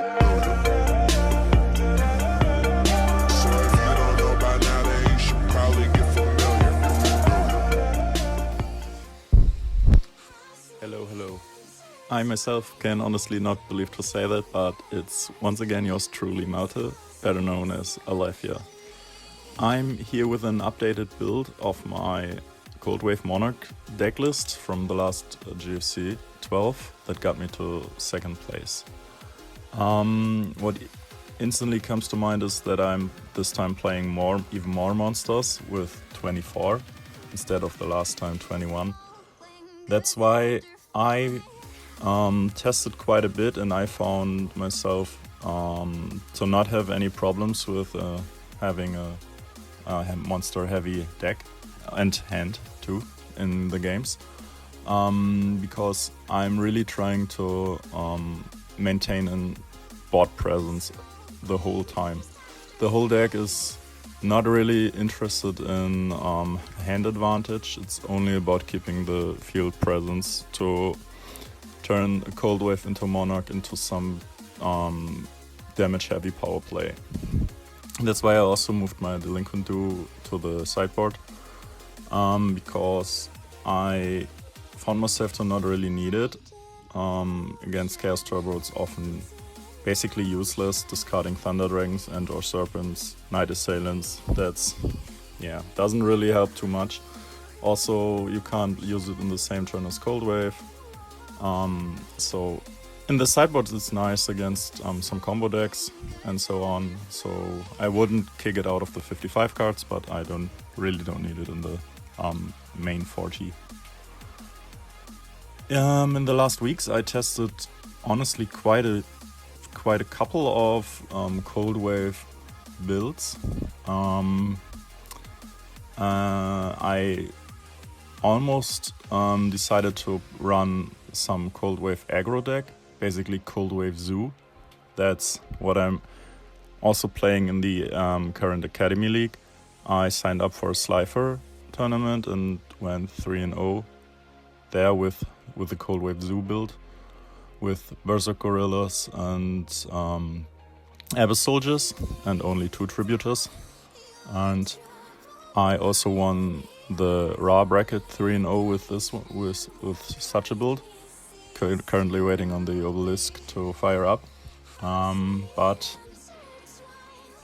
familiar. So if you don't know by now, then you should probably get familiar. Hello. I myself can honestly not believe to say that, but it's once again yours truly, Malte, better known as AlephYa2. I'm here with an updated build of my Cold Wave Monarch deck list from the last GFC 12 that got me to second place. What instantly comes to mind is that I'm this time playing even more monsters with 24 instead of the last time 21. That's why I tested quite a bit, and I found myself to not have any problems with having a monster heavy deck and hand too in the games, because I'm really trying to maintain a board presence the whole time. The whole deck is not really interested in hand advantage. It's only about keeping the field presence to turn a Cold Wave into Monarch into some damage heavy power play. That's why I also moved my Dale100 to the sideboard, because I found myself to not really need it. Against Chaos Turbo it's often basically useless, discarding Thunder Dragons and or Serpents, Night Assailants. Doesn't really help too much. Also, you can't use it in the same turn as Cold Wave. So in the sideboard it's nice against some combo decks and so on. So I wouldn't kick it out of the 55 cards, but I don't need it in the main 40. In the last weeks I tested honestly quite a couple of Cold Wave builds. I almost decided to run some Cold Wave aggro deck, basically Cold Wave Zoo. That's what I'm also playing in the current Academy League. I signed up for a Slifer tournament and went 3-0 there with the Cold Wave Zoo build, with Berserk Gorillas and Abyss Soldiers and only 2 Tributors. And I also won the Raw bracket 3-0 with this one, with such a build. Currently waiting on the obelisk to fire up. But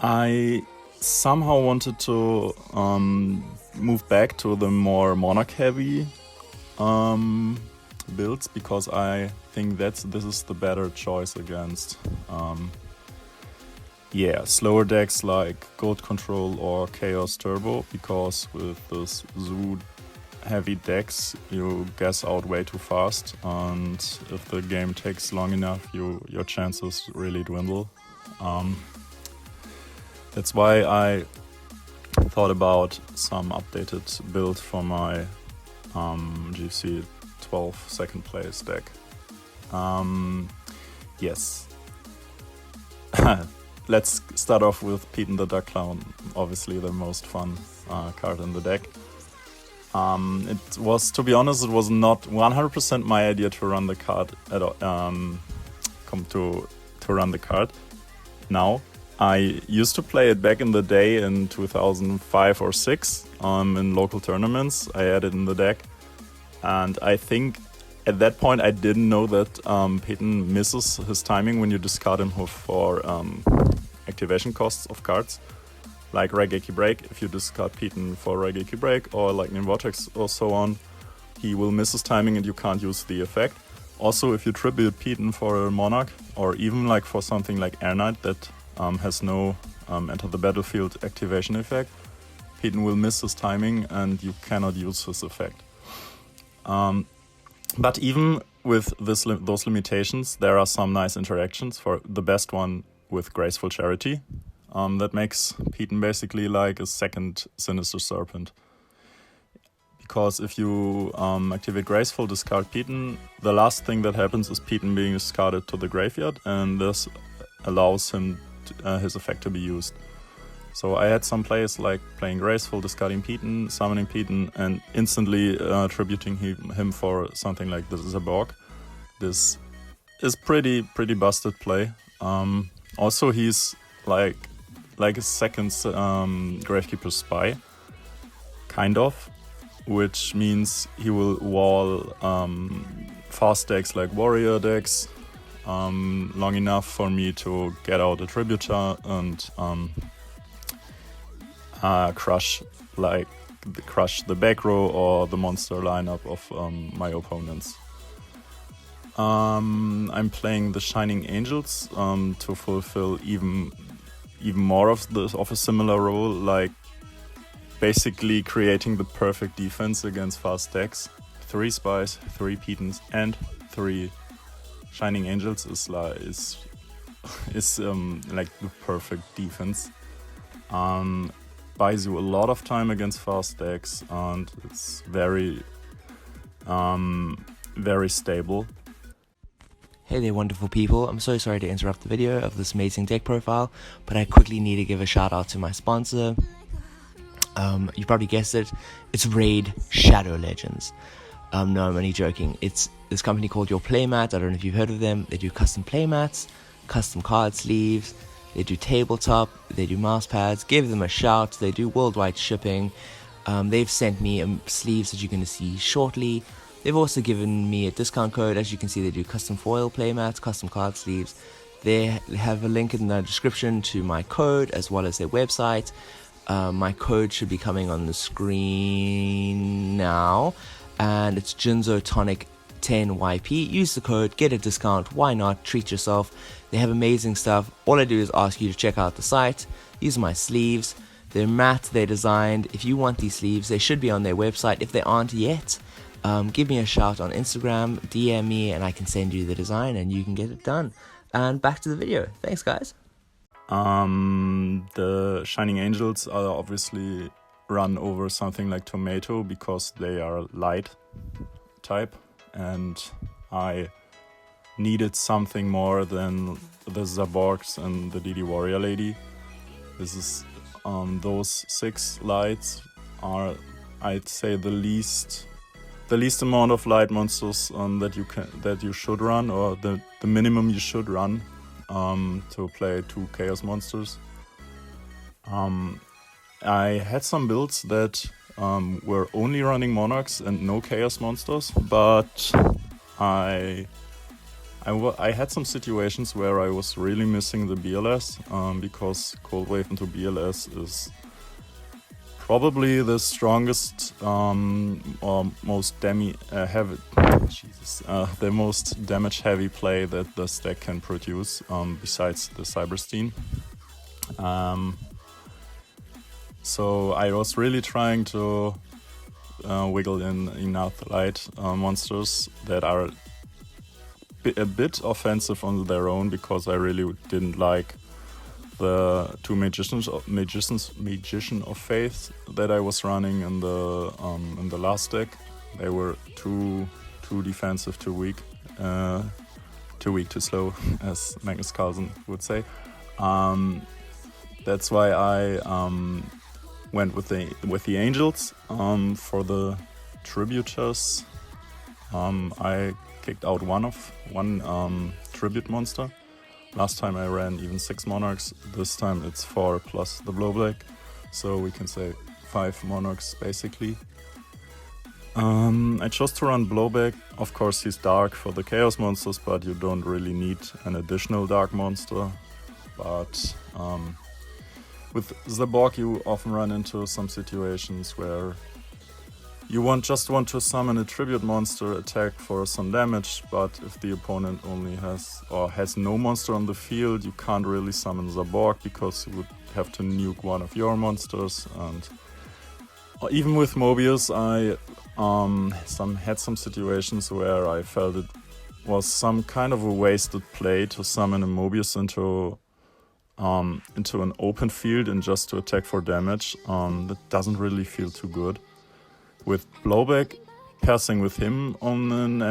I somehow wanted to move back to the more Monarch heavy builds, because I think this is the better choice against slower decks like Gold Control or Chaos Turbo, because with this Zoo heavy decks you gas out way too fast, and if the game takes long enough your chances really dwindle. That's why I thought about some updated build for my GFC 12 second place deck. Yes. Let's start off with Pete and the Duck Clown, obviously the most fun card in the deck. It was, to be honest, it was not 100% my idea to run the card at all, to run the card. Now, I used to play it back in the day in 2005 or 6 in local tournaments. I had it in the deck, and I think at that point I didn't know that Peyton misses his timing when you discard him for activation costs of cards. Like Raigeki Break, if you discard Peyton for Raigeki Break or Lightning Vortex or so on, he will miss his timing and you can't use the effect. Also, if you tribute Peyton for a Monarch, or even like for something like Air Knight that has no enter the battlefield activation effect, Peyton will miss his timing and you cannot use his effect. But even with those limitations, there are some nice interactions. For the best one with Graceful Charity. That makes Peyton basically like a second Sinister Serpent. Because if you activate Graceful, discard Peyton, the last thing that happens is Peyton being discarded to the graveyard, and this allows him his effect to be used. So I had some plays like playing Graceful, discarding Peyton, summoning Peyton, and instantly tributing him for something like the Zaborg. This is pretty busted play. Also, he's like a second Gravekeeper Spy, kind of, which means he will wall fast decks like warrior decks long enough for me to get out a Tributor and crush the back row or the monster lineup of my opponents. I'm playing the Shining Angels to fulfill even more of a similar role, like basically creating the perfect defense against fast decks. 3 Spies, 3 Pitons, and 3 Shining Angels is like the perfect defense. Buys you a lot of time against fast decks, and it's very stable. Hey there wonderful people, I'm so sorry to interrupt the video of this amazing deck profile, but I quickly need to give a shout out to my sponsor. You probably guessed it, it's Raid Shadow Legends. No, I'm only joking. It's this company called Your Playmat. I don't know if you've heard of them. They do custom playmats, custom card sleeves, they do tabletop, they do mouse pads. Give them a shout, they do worldwide shipping. They've sent me sleeves that you're going to see shortly. They've also given me a discount code. As you can see, they do custom foil playmats, custom card sleeves. They have a link in the description to my code as well as their website. My code should be coming on the screen now, and it's Jinzo&Tonic 10YP. Use the code, get a discount. Why not? Treat yourself. They have amazing stuff. All I do is ask you to check out the site. These are my sleeves. They're matte, they're designed. If you want these sleeves, they should be on their website. If they aren't yet, give me a shout on Instagram, DM me, and I can send you the design and you can get it done. And back to the video. Thanks, guys. The Shining Angels are obviously run over something like Tomato because they are light type, and I needed something more than the Zaborgs and the DD Warrior Lady. This is those 6 lights are, I'd say, the least amount of light monsters that you should run, or the minimum you should run to play 2 chaos monsters. I had some builds that were only running Monarchs and no chaos monsters, but I had some situations where I was really missing the BLS because Cold Wave into BLS is probably the strongest or most the most damage heavy play that the stack can produce, besides the Cyberstein. So I was really trying to wiggle in enough light monsters that are a bit offensive on their own, because I really didn't like the 2 Magician of Faith that I was running in the last deck. They were too defensive, too weak, too slow, as Magnus Carlsen would say. That's why I went with the Angels. For the Tributors, I kicked out one tribute monster. Last time I ran even 6 Monarchs. This time it's 4 plus the blowback, so we can say 5 Monarchs basically. I chose to run blowback. Of course, he's dark for the chaos monsters, but you don't really need an additional dark monster. But with Zaborg, you often run into some situations where you just want to summon a tribute monster, attack for some damage, but if the opponent only has no monster on the field, you can't really summon Zaborg because you would have to nuke one of your monsters. And even with Mobius, I had some situations where I felt it was some kind of a wasted play to summon a Mobius into an open field and just to attack for damage. That doesn't really feel too good. With blowback, passing with him on an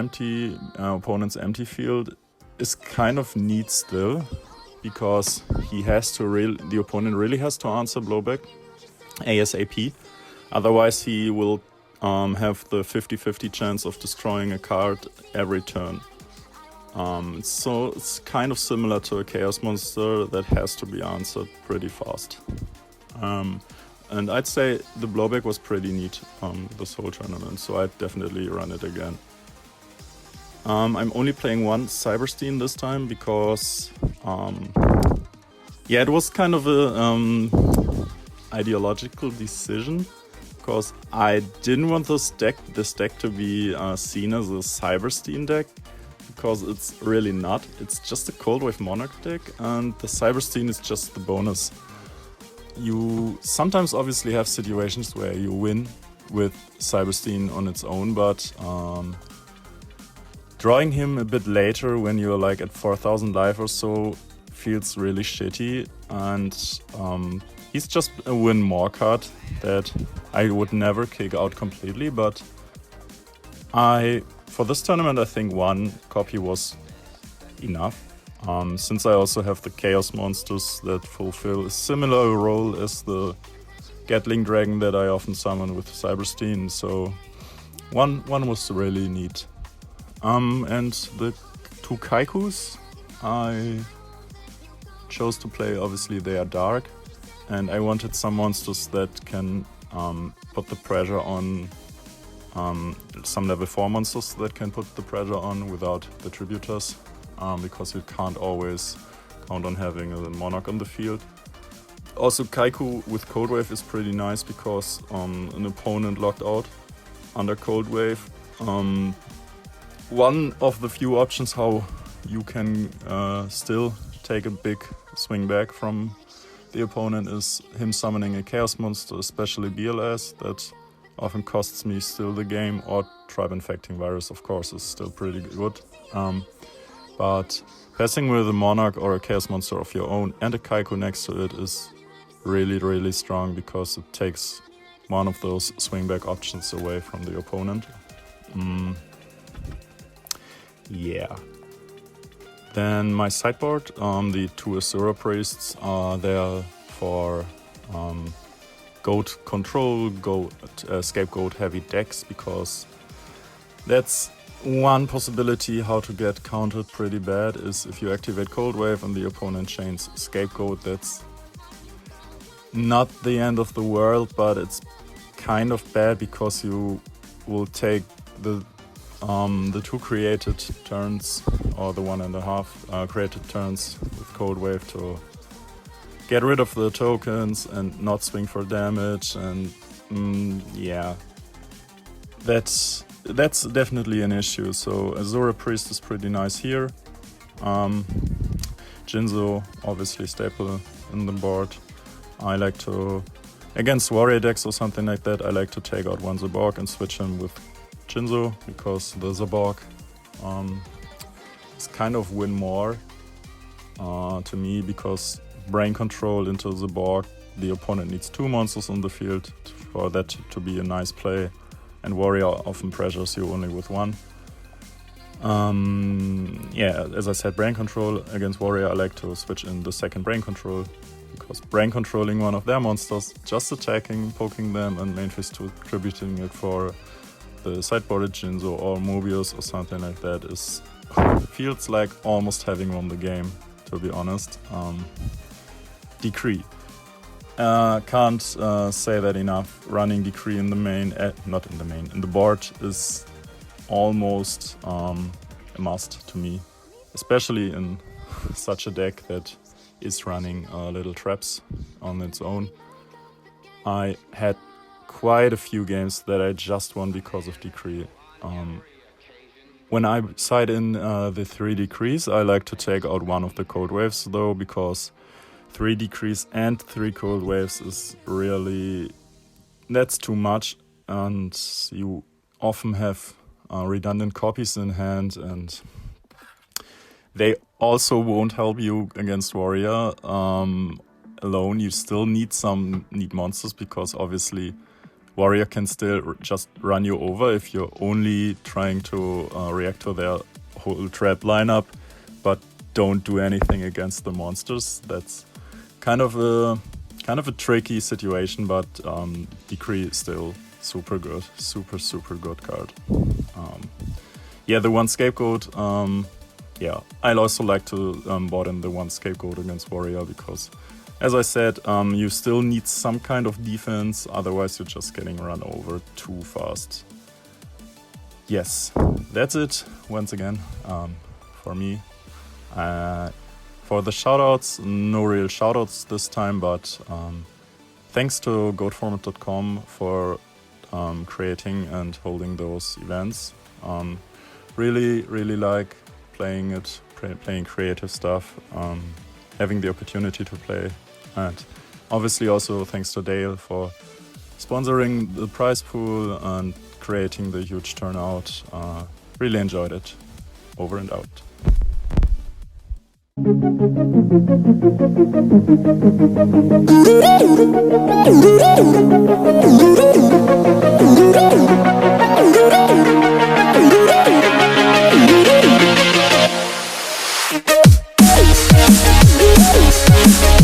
opponent's empty field is kind of neat still, because the opponent really has to answer blowback ASAP. Otherwise, he will have the 50-50 chance of destroying a card every turn. So it's kind of similar to a Chaos Monster that has to be answered pretty fast. And I'd say the blowback was pretty neat this whole tournament, so I'd definitely run it again. I'm only playing one Cyberstein this time because, yeah, it was kind of a ideological decision, because I didn't want this deck to be seen as a Cyberstein deck, because it's really not. It's just a Cold Wave Monarch deck, and the Cyberstein is just the bonus. You sometimes obviously have situations where you win with Cyberstein on its own, but drawing him a bit later when you're like at 4000 life or so feels really shitty, and he's just a win more card that I would never kick out completely, but for this tournament I think one copy was enough, since I also have the Chaos Monsters that fulfill a similar role as the Gatling Dragon that I often summon with Cyberstein, so one was really neat. And the two Kaikus I chose to play, obviously they are dark, and I wanted some monsters that can put the pressure on, some level 4 monsters that can put the pressure on without the tributors, because you can't always count on having a Monarch on the field. Also, Kaiku with Cold Wave is pretty nice because an opponent locked out under Cold Wave. One of the few options how you can still take a big swing back from the opponent is him summoning a Chaos Monster, especially BLS, that often costs me still the game, or Tribe Infecting Virus, of course, is still pretty good. But passing with a Monarch or a Chaos Monster of your own and a Kaiku next to it is really, really strong, because it takes one of those swing back options away from the opponent. Yeah. Then my sideboard, the two Asura Priests are there for goat control, scapegoat heavy decks, because that's one possibility how to get countered pretty bad is if you activate Cold Wave and the opponent chains Scapegoat. That's not the end of the world, but it's kind of bad because you will take the two created turns, or the 1.5 created turns with Cold Wave to get rid of the tokens and not swing for damage, and yeah, that's definitely an issue. So Azura Priest is pretty nice here. Jinzo, obviously staple in the board. I like to, against warrior decks or something like that, I like to take out one Zaborg and switch him with Jinzo, because the Zaborg is kind of win more to me, because brain control into Zaborg, the opponent needs 2 monsters on the field for that to be a nice play, and warrior often pressures you only with 1. Yeah, as I said, brain control against warrior, I like to switch in the second brain control, because brain controlling one of their monsters, just attacking, poking them, and main phase 2 tributing it for the sideboarded Jinzo or Mobius or something like that is feels like almost having won the game, to be honest. Decree. Can't say that enough. Running Decree in the main, not in the main, in the board is almost a must to me, especially in such a deck that is running little traps on its own. I had quite a few games that I just won because of Decree. When I side in the 3 Decrees, I like to take out one of the Cold Waves though, because 3 Decrees and 3 Cold Waves is really, that's too much, and you often have redundant copies in hand, and they also won't help you against warrior alone. You still need monsters, because obviously warrior can still just run you over if you're only trying to react to their whole trap lineup, but don't do anything against the monsters. That's kind of a tricky situation, but Decree is still super good, super good card. Yeah, the one Scapegoat yeah, I'd also like to board in the one scapegoat against warrior because, as I said, you still need some kind of defense, otherwise you're just getting run over too fast. Yes, that's it once again for me. For the shoutouts, no real shoutouts this time, but thanks to goatformat.com for creating and holding those events. Really like playing it, playing creative stuff, having the opportunity to play, and obviously also thanks to Dale for sponsoring the prize pool and creating the huge turnout. Really enjoyed it. Over and out. We'll be right back.